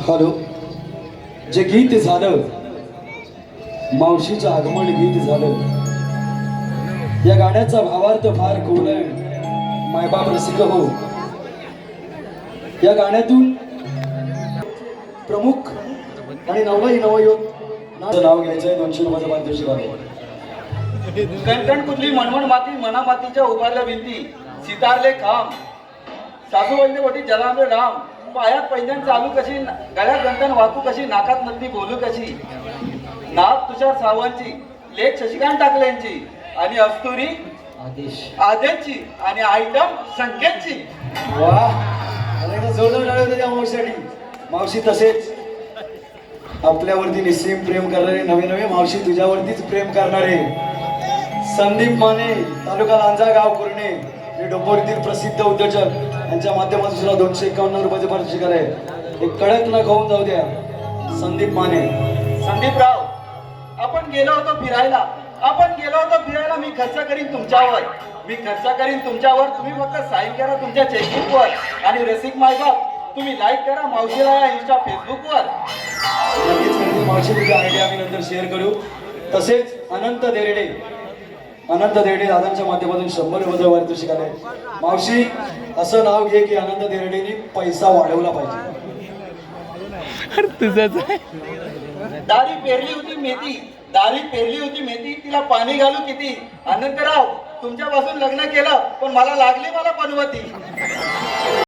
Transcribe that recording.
Hello, जे गीत झालं मावशीचं आगमन गीत झालं, या गाण्याचा भावार्थ फार खोल आहे. मायबाप रसिक हो, या गाण्यातून प्रमुख आणि नवयोग नाव घ्यायचंय. 200 रुपयाचं पारितोषिक आहे. कणकण कुठली मनमन माती मना मातीच्या उभारल्या भिंती सितारले खांब सासूबाईंचे वटी जलांबे राम पायात पैंजण चालू कशी गळ्यात गंटन वाकू कशी नाकात नदी बोलू कशी नाक तुषार सावंतची लेख शशिकांत टाकलेंची आणि अस्तुरी आदेशची आणि आयटम संकेतची. वाह, जोरदार टाळ्या होत्या त्या मावशीसाठी. मावशी तसेच आपल्यावरती निस्सीम प्रेम करणारे नवे नवे मावशी तुझ्यावरतीच प्रेम करणारे संदीप माने तालुका लांजा गाव कुर्णे हे डोंबिवलीतील प्रसिद्ध उद्योजक यांच्या माध्यमातून सुद्धा 251 रुपयाचे पारितोषिक आहे. एक कडक न खाऊन जाऊ द्या संदीप माने. संदीपराव, आपण गेलो होतो फिरायला मी खर्च करीन तुमच्यावर तुम्ही फक्त साईन करा तुमच्या चेकबुकवर आणि रसिक मायबाप तुम्ही लाईक करा मावशीला या इंस्टा फेसबुकवर. मावशी तुझ्या आयडिया आम्ही नंतर शेअर करू. तसेच अनंत देरडे दादांच्या माध्यमातून 100 रुपये पारितोषिक आले. मावशी असं नाव घे की अनंत देरडेनी पैसा वाढवला पाहिजे. दारी पेरली होती मेथी तिला पाणी घालू किती. अनंतराव, तुमच्यापासून लग्न केलं पण मला लागली पनवती.